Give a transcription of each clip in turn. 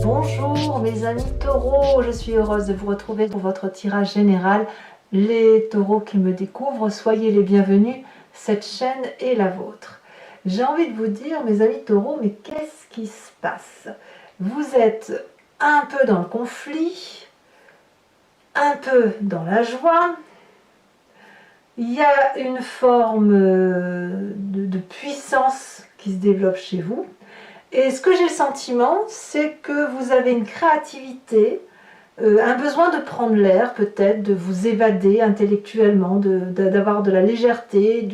Bonjour mes amis taureaux, je suis heureuse de vous retrouver pour votre tirage général. Les taureaux qui me découvrent, soyez les bienvenus, cette chaîne est la vôtre. J'ai envie de vous dire mes amis taureaux, mais qu'est-ce qui se passe? Vous êtes un peu dans le conflit, un peu dans la joie. Il y a une forme de puissance qui se développe chez vous. Et ce que j'ai le sentiment, c'est que vous avez une créativité, un besoin de prendre l'air peut-être, de vous évader intellectuellement, d'avoir de la légèreté,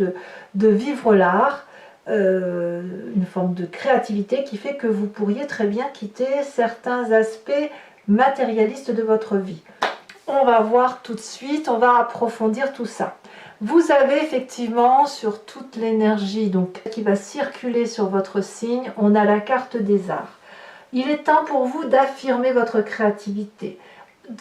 de vivre l'art, une forme de créativité qui fait que vous pourriez très bien quitter certains aspects matérialistes de votre vie. On va voir tout de suite, on va approfondir tout ça. Vous avez effectivement sur toute l'énergie qui va circuler sur votre signe, on a la carte des arts. Il est temps pour vous d'affirmer votre créativité.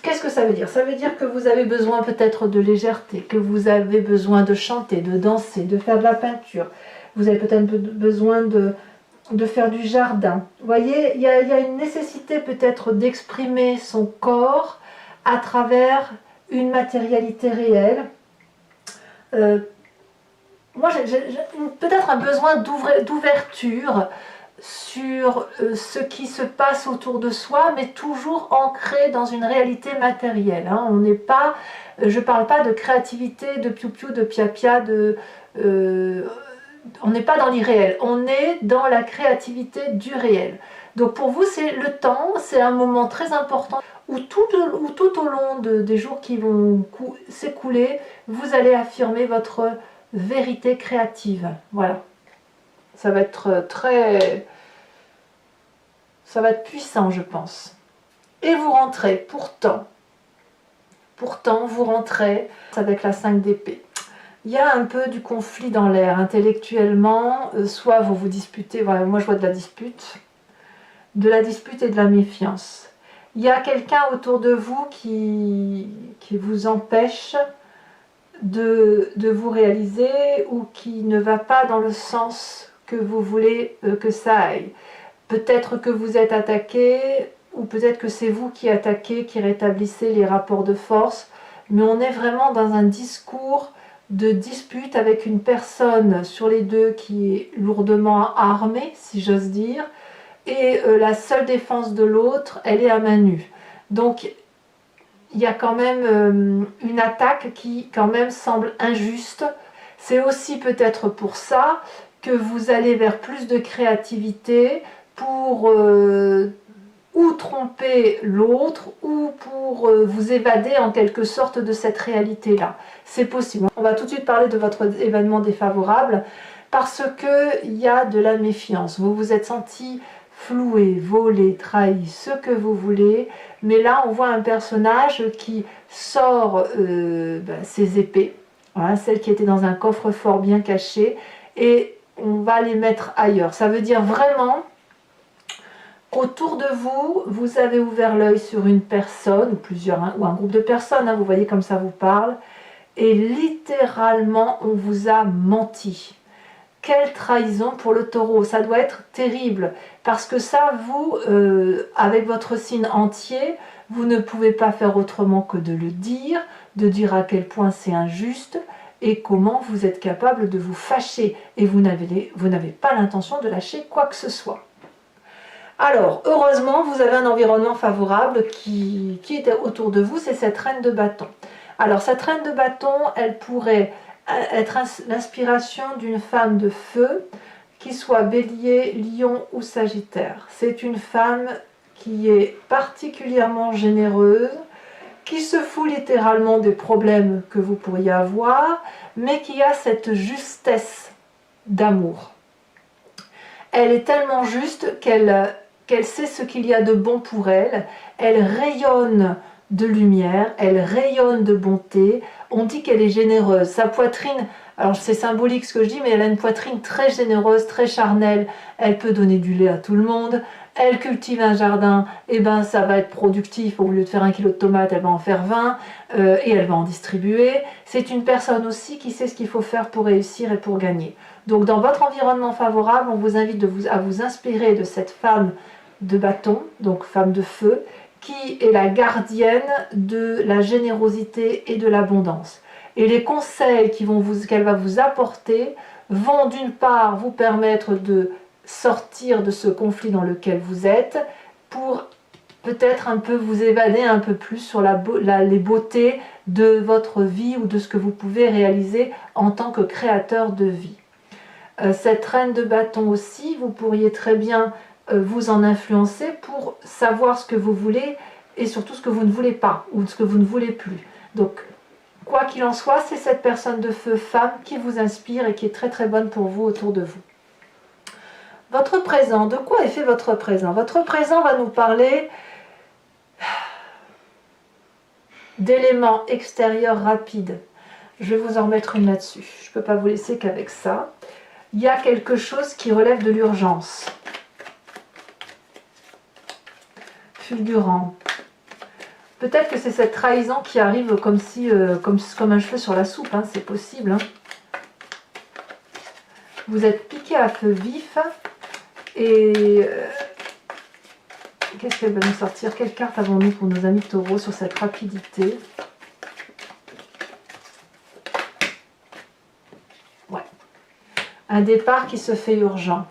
Qu'est-ce que ça veut dire? Ça veut dire que vous avez besoin peut-être de légèreté, que vous avez besoin de chanter, de danser, de faire de la peinture. Vous avez peut-être besoin de faire du jardin. Vous voyez, il y a une nécessité peut-être d'exprimer son corps à travers une matérialité réelle. Moi, j'ai peut-être un besoin d'ouverture sur ce qui se passe autour de soi, mais toujours ancré dans une réalité matérielle. Hein. On n'est pas, je ne parle pas de créativité, de piou-piou, de pia-pia, on n'est pas dans l'irréel, on est dans la créativité du réel. Donc pour vous, c'est le temps, c'est un moment très important où tout au long des jours qui vont s'écouler, vous allez affirmer votre vérité créative. Voilà. Ça va être ça va être puissant, je pense. Et vous rentrez, pourtant, vous rentrez avec la 5 d'épée. Il y a un peu du conflit dans l'air, intellectuellement, soit vous vous disputez, voilà, moi je vois de la dispute et de la méfiance. Il y a quelqu'un autour de vous qui vous empêche de vous réaliser ou qui ne va pas dans le sens que vous voulez que ça aille. Peut-être que vous êtes attaqué ou peut-être que c'est vous qui attaquez, qui rétablissez les rapports de force, mais on est vraiment dans un discours de dispute avec une personne sur les deux qui est lourdement armée, si j'ose dire, et la seule défense de l'autre, elle est à main nue. Donc il y a quand même une attaque qui quand même semble injuste. C'est aussi peut-être pour ça que vous allez vers plus de créativité pour ou tromper l'autre ou pour vous évader en quelque sorte de cette réalité-là. C'est possible. On va tout de suite parler de votre événement défavorable parce qu'il y a de la méfiance. Vous vous êtes senti floué, volé, trahi, ce que vous voulez, mais là on voit un personnage qui sort ses épées, voilà, celles qui étaient dans un coffre-fort bien caché, et on va les mettre ailleurs. Ça veut dire vraiment autour de vous, vous avez ouvert l'œil sur une personne, ou un groupe de personnes, hein, vous voyez comme ça vous parle, et littéralement on vous a menti. Quelle trahison pour le taureau, ça doit être terrible, parce que ça, vous, avec votre signe entier, vous ne pouvez pas faire autrement que de le dire, de dire à quel point c'est injuste, et comment vous êtes capable de vous fâcher, et vous n'avez pas l'intention de lâcher quoi que ce soit. Alors, heureusement, vous avez un environnement favorable qui est autour de vous, c'est cette reine de bâton. Alors, cette reine de bâton, elle pourrait être l'inspiration d'une femme de feu, qui soit bélier, lion ou sagittaire. C'est une femme qui est particulièrement généreuse, qui se fout littéralement des problèmes que vous pourriez avoir, mais qui a cette justesse d'amour. Elle est tellement juste qu'elle sait ce qu'il y a de bon pour elle, elle rayonne de lumière, elle rayonne de bonté, on dit qu'elle est généreuse, sa poitrine, alors c'est symbolique ce que je dis, mais elle a une poitrine très généreuse, très charnelle, elle peut donner du lait à tout le monde, elle cultive un jardin, et ben ça va être productif, au lieu de faire 1 kilo de tomates, elle va en faire 20, et elle va en distribuer. C'est une personne aussi qui sait ce qu'il faut faire pour réussir et pour gagner. Donc dans votre environnement favorable, on vous invite à vous inspirer de cette femme de bâton, donc femme de feu, qui est la gardienne de la générosité et de l'abondance. Et les conseils qu'elle va vous apporter vont d'une part vous permettre de sortir de ce conflit dans lequel vous êtes, pour peut-être un peu vous évader un peu plus sur les beautés de votre vie ou de ce que vous pouvez réaliser en tant que créateur de vie. Cette reine de bâton aussi, vous pourriez très bien vous en influencer pour savoir ce que vous voulez et surtout ce que vous ne voulez pas ou ce que vous ne voulez plus. Donc, quoi qu'il en soit, c'est cette personne de feu femme qui vous inspire et qui est très très bonne pour vous autour de vous. Votre présent, de quoi est fait votre présent? Votre présent va nous parler d'éléments extérieurs rapides. Je vais vous en remettre une là-dessus. Je ne peux pas vous laisser qu'avec ça. Il y a quelque chose qui relève de l'urgence. Fulgurant. Peut-être que c'est cette trahison qui arrive comme un cheveu sur la soupe, hein, c'est possible. Hein. Vous êtes piqué à feu vif et qu'est-ce qu'elle va nous sortir? Quelle carte avons-nous pour nos amis taureaux sur cette rapidité? Ouais. Un départ qui se fait urgent,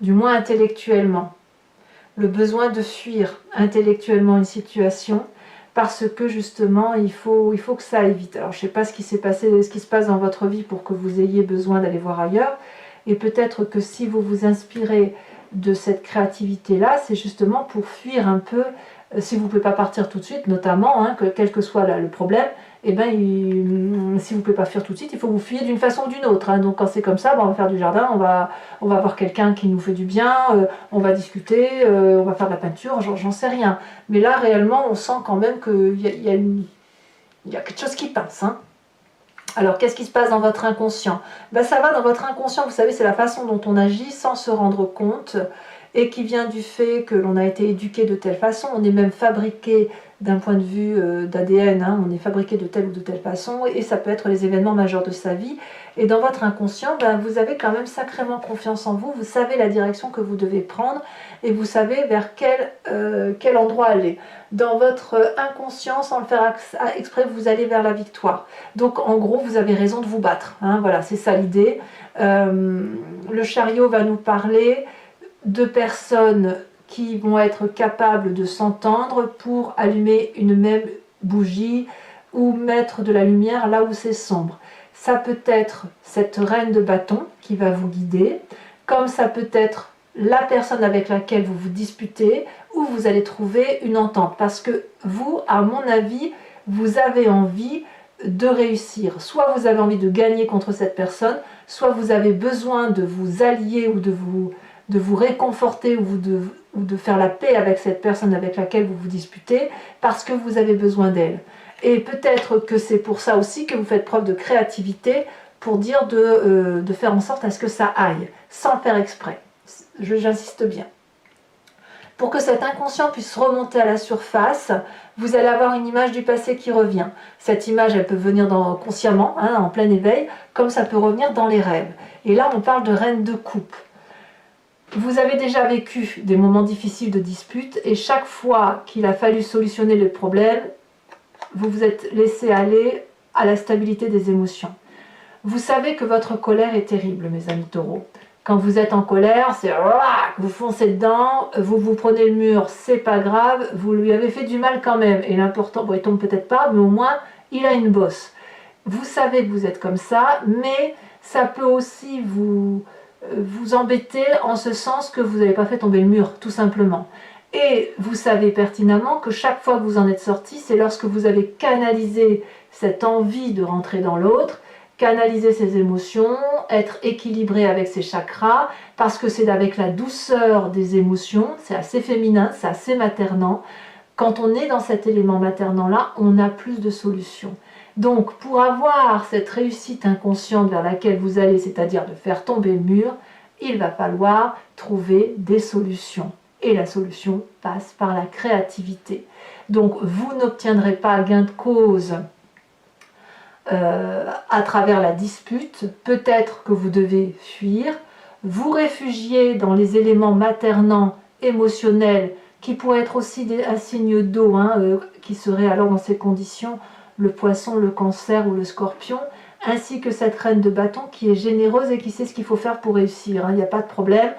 du moins intellectuellement. Le besoin de fuir intellectuellement une situation parce que justement il faut que ça aille vite. Alors je ne sais pas ce qui s'est passé, ce qui se passe dans votre vie pour que vous ayez besoin d'aller voir ailleurs, et peut-être que si vous vous inspirez de cette créativité-là, c'est justement pour fuir un peu, si vous ne pouvez pas partir tout de suite, notamment, hein, quel que soit le problème, eh ben, si vous ne pouvez pas fuir tout de suite, il faut vous fuir d'une façon ou d'une autre. Hein. Donc quand c'est comme ça, ben, on va faire du jardin, on va voir quelqu'un qui nous fait du bien, on va discuter, on va faire de la peinture, j'en sais rien. Mais là, réellement, on sent quand même qu'il y a quelque chose qui passe. Hein. Alors, qu'est-ce qui se passe dans votre inconscient? Ben, ça va dans votre inconscient, vous savez, c'est la façon dont on agit sans se rendre compte, et qui vient du fait que l'on a été éduqué de telle façon, on est même fabriqué d'un point de vue d'ADN, hein, on est fabriqué de telle ou de telle façon, et ça peut être les événements majeurs de sa vie. Et dans votre inconscient, ben, vous avez quand même sacrément confiance en vous, vous savez la direction que vous devez prendre, et vous savez vers quel endroit aller. Dans votre inconscient, sans le faire exprès, vous allez vers la victoire. Donc en gros, vous avez raison de vous battre. Hein, voilà, c'est ça l'idée. Le chariot va nous parler de personnes qui vont être capables de s'entendre pour allumer une même bougie ou mettre de la lumière là où c'est sombre. Ça peut être cette reine de bâton qui va vous guider, comme ça peut être la personne avec laquelle vous vous disputez, où vous allez trouver une entente. Parce que vous, à mon avis, vous avez envie de réussir. Soit vous avez envie de gagner contre cette personne, soit vous avez besoin de vous allier ou de vous réconforter ou de faire la paix avec cette personne avec laquelle vous vous disputez, parce que vous avez besoin d'elle. Et peut-être que c'est pour ça aussi que vous faites preuve de créativité, pour dire de faire en sorte à ce que ça aille, sans le faire exprès. J'insiste bien. Pour que cet inconscient puisse remonter à la surface, vous allez avoir une image du passé qui revient. Cette image, elle peut venir consciemment, hein, en plein éveil, comme ça peut revenir dans les rêves. Et là, on parle de reine de coupe. Vous avez déjà vécu des moments difficiles de dispute, et chaque fois qu'il a fallu solutionner le problème, vous vous êtes laissé aller à la stabilité des émotions. Vous savez que votre colère est terrible, mes amis taureaux. Quand vous êtes en colère, c'est vous foncez dedans, vous prenez le mur, c'est pas grave, vous lui avez fait du mal quand même. Et l'important, bon, il tombe peut-être pas, mais au moins, il a une bosse. Vous savez que vous êtes comme ça, mais ça peut aussi vous embêter en ce sens que vous n'avez pas fait tomber le mur, tout simplement. Et vous savez pertinemment que chaque fois que vous en êtes sorti, c'est lorsque vous avez canalisé cette envie de rentrer dans l'autre, canaliser ses émotions, être équilibré avec ses chakras, parce que c'est avec la douceur des émotions, c'est assez féminin, c'est assez maternant. Quand on est dans cet élément maternant-là, on a plus de solutions. Donc, pour avoir cette réussite inconsciente vers laquelle vous allez, c'est-à-dire de faire tomber le mur, il va falloir trouver des solutions. Et la solution passe par la créativité. Donc, vous n'obtiendrez pas gain de cause à travers la dispute. Peut-être que vous devez fuir, vous réfugier dans les éléments maternants émotionnel, qui pourrait être aussi un signe d'eau, qui serait alors dans ces conditions le poisson, le cancer ou le scorpion, ainsi que cette reine de bâton qui est généreuse et qui sait ce qu'il faut faire pour réussir, il n'y a pas de problème.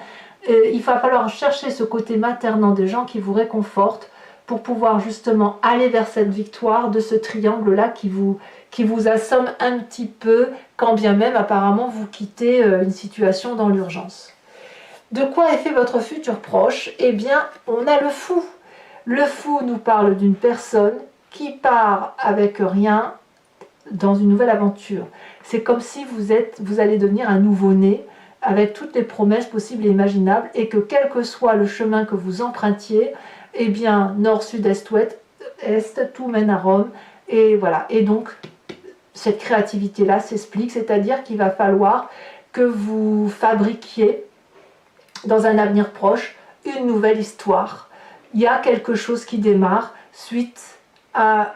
Il va falloir chercher ce côté maternant des gens qui vous réconfortent pour pouvoir justement aller vers cette victoire de ce triangle-là qui vous assomme un petit peu, quand bien même apparemment vous quittez une situation dans l'urgence. De quoi est fait votre futur proche? Eh bien, on a le fou. Le fou nous parle d'une personne qui part avec rien dans une nouvelle aventure. C'est comme si vous allez devenir un nouveau-né avec toutes les promesses possibles et imaginables et que quel que soit le chemin que vous empruntiez, eh bien, nord, sud, est, ouest, tout mène à Rome. Et voilà. Et donc, cette créativité-là s'explique, c'est-à-dire qu'il va falloir que vous fabriquiez dans un avenir proche une nouvelle histoire. Il y a quelque chose qui démarre suite à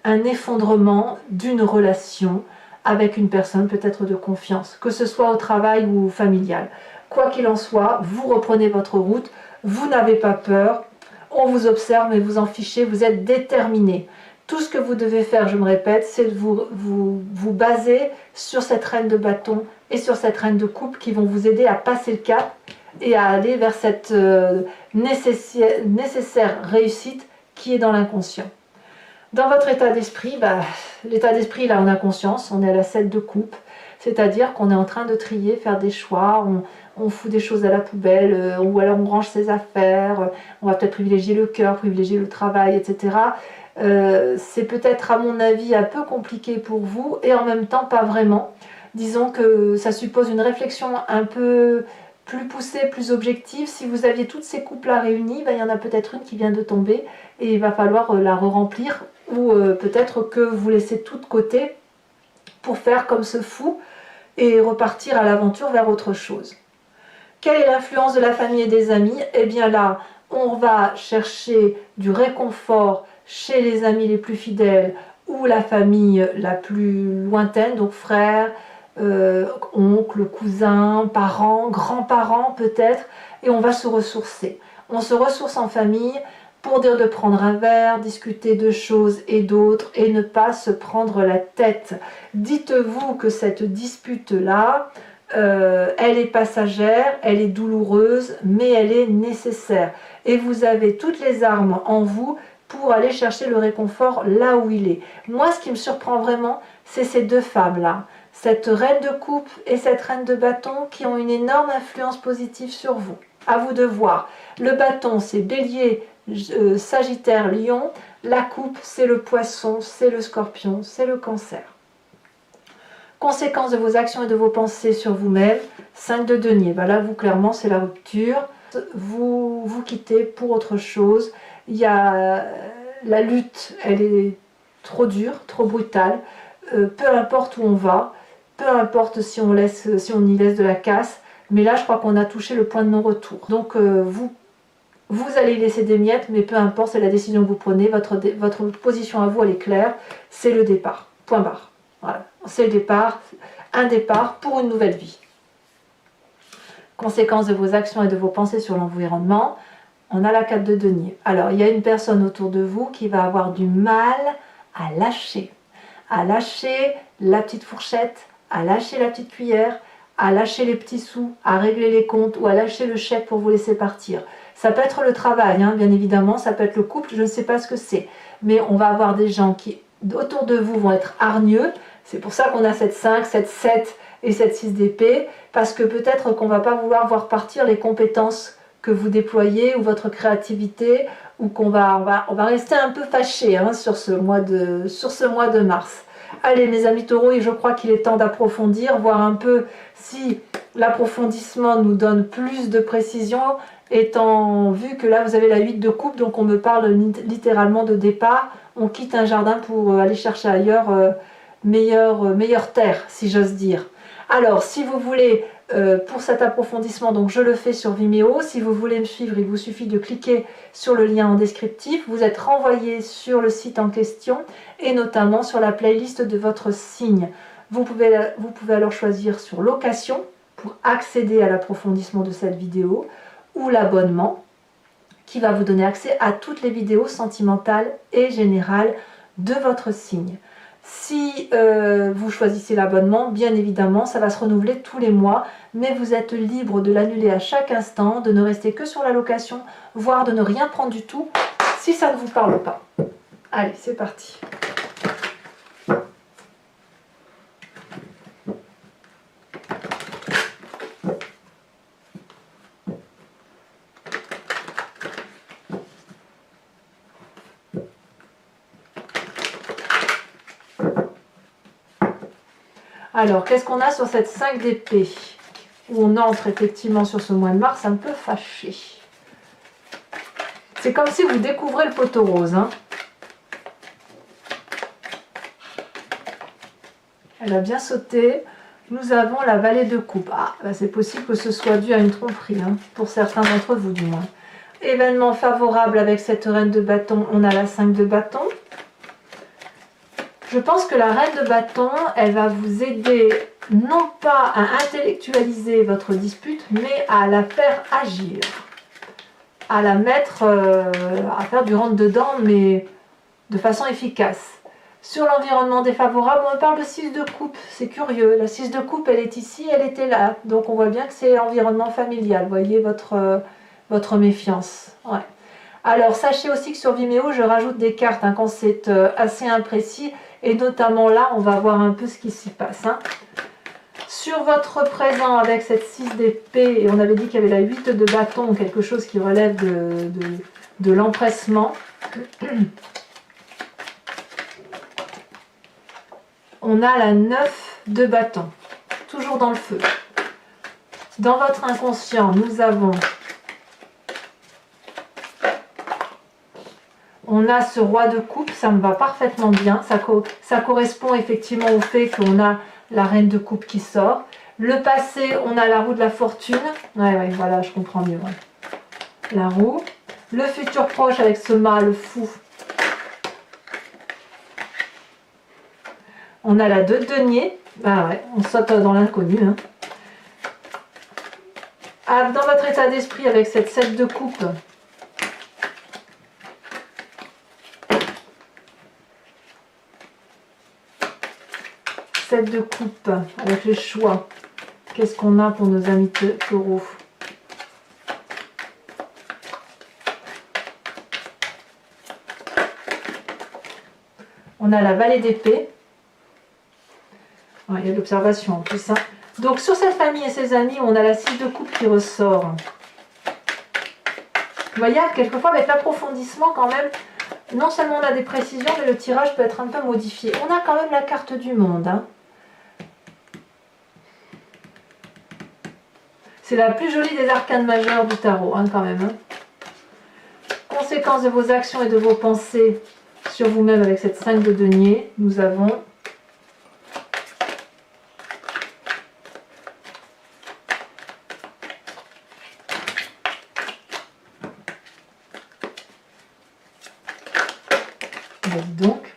un effondrement d'une relation avec une personne peut-être de confiance, que ce soit au travail ou familial. Quoi qu'il en soit, vous reprenez votre route, vous n'avez pas peur, on vous observe mais vous en fichez, vous êtes déterminé. Tout ce que vous devez faire, je me répète, c'est de vous baser sur cette reine de bâton et sur cette reine de coupe qui vont vous aider à passer le cap et à aller vers cette nécessaire réussite qui est dans l'inconscient. Dans votre état d'esprit, l'état d'esprit, là on a conscience, on est à la 7 de coupe, c'est-à-dire qu'on est en train de trier, faire des choix, on fout des choses à la poubelle, ou alors on range ses affaires, on va peut-être privilégier le cœur, privilégier le travail, etc. C'est peut-être à mon avis un peu compliqué pour vous et en même temps pas vraiment. Disons que ça suppose une réflexion un peu plus poussée, plus objective. Si vous aviez toutes ces coupes-là réunies, il y en a peut-être une qui vient de tomber et il va falloir la re-remplir ou peut-être que vous laissez tout de côté pour faire comme ce fou et repartir à l'aventure vers autre chose. Quelle est l'influence de la famille et des amis? Eh bien là, on va chercher du réconfort chez les amis les plus fidèles ou la famille la plus lointaine, donc frères, oncles, cousins, parents, grands-parents peut-être, et on va se ressourcer. On se ressource en famille pour dire de prendre un verre, discuter de choses et d'autres et ne pas se prendre la tête. Dites-vous que cette dispute-là, elle est passagère, elle est douloureuse, mais elle est nécessaire. Et vous avez toutes les armes en vous pour aller chercher le réconfort là où il est. Moi, ce qui me surprend vraiment, c'est ces deux femmes-là. Cette reine de coupe et cette reine de bâton qui ont une énorme influence positive sur vous. À vous de voir. Le bâton, c'est bélier, sagittaire, lion. La coupe, c'est le poisson, c'est le scorpion, c'est le cancer. Conséquence de vos actions et de vos pensées sur vous-même, 5 de denier. Là, vous, clairement, c'est la rupture. Vous vous quittez pour autre chose. Il y a la lutte, elle est trop dure, trop brutale. Peu importe où on va, peu importe si on y laisse de la casse, mais là, je crois qu'on a touché le point de non-retour. Donc, vous allez y laisser des miettes, mais peu importe, c'est la décision que vous prenez. Votre position à vous, elle est claire. C'est le départ. Point barre. Voilà. C'est le départ. Un départ pour une nouvelle vie. Conséquence de vos actions et de vos pensées sur l'environnement. On a la 4 de denier. Alors, il y a une personne autour de vous qui va avoir du mal à lâcher. À lâcher la petite fourchette, à lâcher la petite cuillère, à lâcher les petits sous, à régler les comptes ou à lâcher le chèque pour vous laisser partir. Ça peut être le travail, bien évidemment, ça peut être le couple, je ne sais pas ce que c'est. Mais on va avoir des gens qui, autour de vous, vont être hargneux. C'est pour ça qu'on a cette 5, cette 7 et cette 6 d'épée, parce que peut-être qu'on ne va pas vouloir voir partir les compétences que vous déployez ou votre créativité, ou qu'on va rester un peu fâché sur ce mois de mars. Allez mes amis taureaux, et je crois qu'il est temps d'approfondir, voir un peu si l'approfondissement nous donne plus de précision, étant vu que là vous avez la 8 de coupe, donc on me parle littéralement de départ, on quitte un jardin pour aller chercher ailleurs meilleure terre, si j'ose dire. Alors, si vous voulez, pour cet approfondissement, donc je le fais sur Vimeo, si vous voulez me suivre, il vous suffit de cliquer sur le lien en descriptif, vous êtes renvoyé sur le site en question, et notamment sur la playlist de votre signe. Vous pouvez alors choisir sur location, pour accéder à l'approfondissement de cette vidéo, ou l'abonnement, qui va vous donner accès à toutes les vidéos sentimentales et générales de votre signe. Si vous choisissez l'abonnement, bien évidemment, ça va se renouveler tous les mois, mais vous êtes libre de l'annuler à chaque instant, de ne rester que sur la location, voire de ne rien prendre du tout si ça ne vous parle pas. Allez, c'est parti. Alors, qu'est-ce qu'on a sur cette 5 d'épée? Où on entre effectivement sur ce mois de mars un peu fâché. C'est comme si vous découvrez le poteau rose. Hein. Elle a bien sauté. Nous avons la vallée de coupe. Ah, bah c'est possible que ce soit dû à une tromperie, hein, pour certains d'entre vous du moins. Événement favorable avec cette reine de bâton, on a la 5 de bâton. Je pense que la reine de bâton, elle va vous aider non pas à intellectualiser votre dispute, mais à la faire agir. À la mettre, à faire du rentre-dedans, mais de façon efficace. Sur l'environnement défavorable, on parle de 6 de coupe, c'est curieux. La 6 de coupe, elle est ici, elle était là. Donc on voit bien que c'est l'environnement familial. Vous voyez votre méfiance. Ouais. Alors sachez aussi que sur Vimeo, je rajoute des cartes hein, quand c'est assez imprécis. Et notamment là, on va voir un peu ce qui s'y passe. Hein. Sur votre présent avec cette 6 d'épée, et on avait dit qu'il y avait la 8 de bâton, quelque chose qui relève de l'empressement. On a la 9 de bâton, toujours dans le feu. Dans votre inconscient, nous avons... On a ce roi de coupe, ça me va parfaitement bien. Ça correspond effectivement au fait qu'on a la reine de coupe qui sort. Le passé, on a la roue de la fortune. Ouais, voilà, je comprends mieux. Ouais. La roue. Le futur proche avec ce mâle fou. On a la 2 de denier. Ah ouais, on saute dans l'inconnu. Hein. Ah, dans votre état d'esprit avec cette 7 de coupe. De coupe avec les choix. Qu'est-ce qu'on a pour nos amis taureaux? On a la vallée d'épée. Il y a de l'observation en plus. Hein. Donc sur cette famille et ses amis, on a la 6 de coupe qui ressort. Vous voyez, quelquefois avec l'approfondissement quand même, non seulement on a des précisions, mais le tirage peut être un peu modifié. On a quand même la carte du monde. Hein. C'est la plus jolie des arcanes majeures du tarot, hein, quand même. Hein. Conséquence de vos actions et de vos pensées sur vous-même avec cette 5 de denier, nous avons donc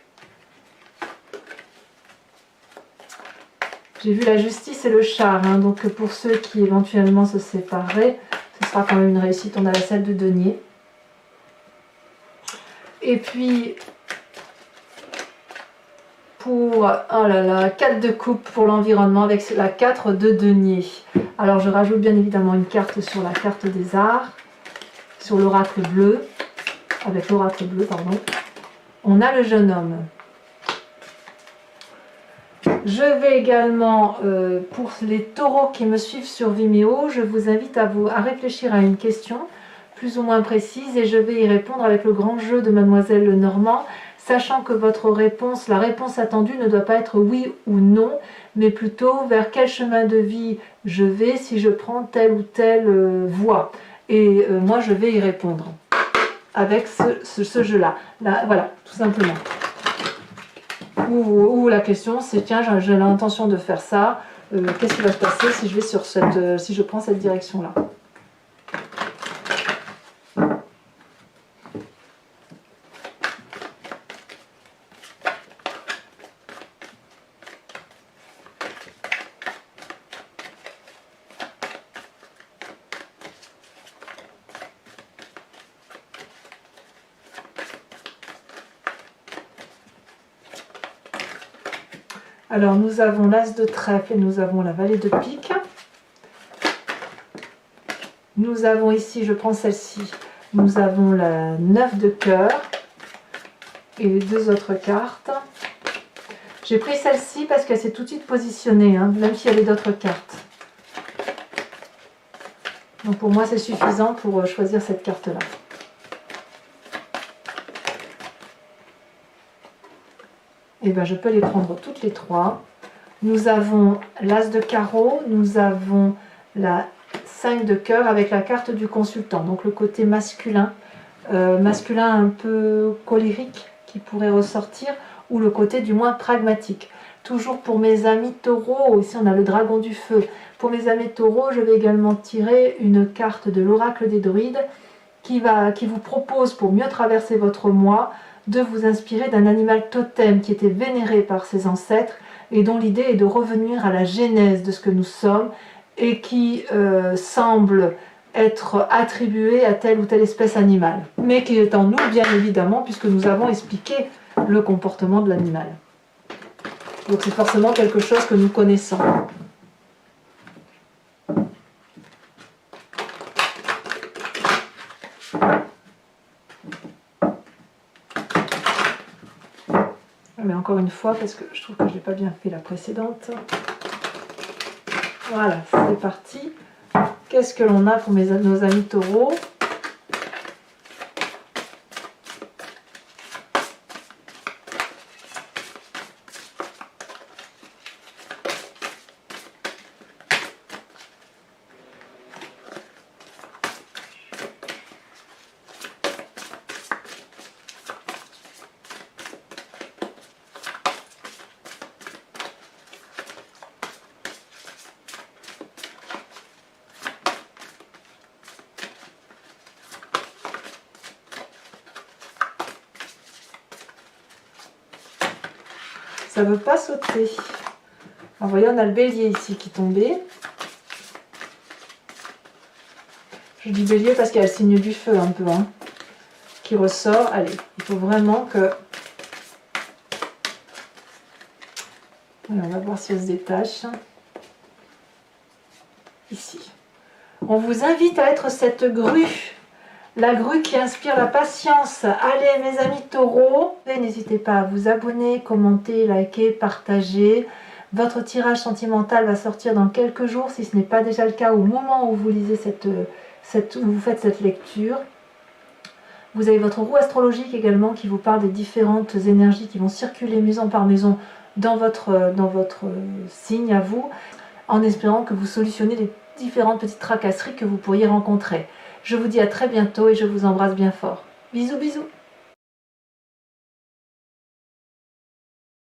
j'ai vu la justice et le char, hein, donc pour ceux qui éventuellement se sépareraient, ce sera quand même une réussite. On a la 7 de denier. Et puis, pour, oh là là, 4 de coupe pour l'environnement avec la 4 de denier. Alors je rajoute bien évidemment une carte sur la carte des arts, sur l'oracle bleu, avec l'oracle bleu, pardon. On a le jeune homme. Je vais également, pour les taureaux qui me suivent sur Vimeo, je vous invite à réfléchir à une question plus ou moins précise et je vais y répondre avec le grand jeu de Mademoiselle Lenormand, sachant que votre réponse, la réponse attendue ne doit pas être oui ou non, mais plutôt vers quel chemin de vie je vais si je prends telle ou telle voie. Et moi, je vais y répondre avec ce jeu-là. Voilà, tout simplement. Ou la question c'est tiens, j'ai l'intention de faire ça, qu'est-ce qui va se passer si je vais sur si je prends cette direction là. Alors nous avons l'As de trèfle et nous avons la Vallée de pique. Nous avons ici, je prends celle-ci, nous avons la 9 de cœur et les deux autres cartes. J'ai pris celle-ci parce qu'elle s'est tout de suite positionnée, hein, même s'il y avait d'autres cartes. Donc pour moi c'est suffisant pour choisir cette carte-là. Et bien je peux les prendre toutes les trois. Nous avons l'As de carreau, nous avons la 5 de cœur avec la carte du consultant, donc le côté masculin, masculin un peu colérique qui pourrait ressortir, ou le côté du moins pragmatique. Toujours pour mes amis taureaux, ici on a le dragon du feu. Pour mes amis taureaux, je vais également tirer une carte de l'oracle des druides qui vous propose, pour mieux traverser votre mois, de vous inspirer d'un animal totem qui était vénéré par ses ancêtres et dont l'idée est de revenir à la genèse de ce que nous sommes et qui semble être attribué à telle ou telle espèce animale, mais qui est en nous bien évidemment puisque nous avons expliqué le comportement de l'animal. Donc c'est forcément quelque chose que nous connaissons. Mais encore une fois, parce que je trouve que je n'ai pas bien fait la précédente. Voilà, c'est parti. Qu'est-ce que l'on a pour nos amis taureaux ? Ça ne veut pas sauter. Alors, voyez, on a le bélier ici qui est tombé. Je dis bélier parce qu'il y a le signe du feu un peu, hein, qui ressort. Allez, il faut vraiment que... Voilà, on va voir si elle se détache. Ici. On vous invite à être cette grue. La grue qui inspire la patience. Allez mes amis taureaux, n'hésitez pas à vous abonner, commenter, liker, partager. Votre tirage sentimental va sortir dans quelques jours, si ce n'est pas déjà le cas au moment où vous lisez où vous faites cette lecture. Vous avez votre roue astrologique également qui vous parle des différentes énergies qui vont circuler maison par maison dans votre signe à vous, en espérant que vous solutionnez les différentes petites tracasseries que vous pourriez rencontrer. Je vous dis à très bientôt et je vous embrasse bien fort. Bisous bisous.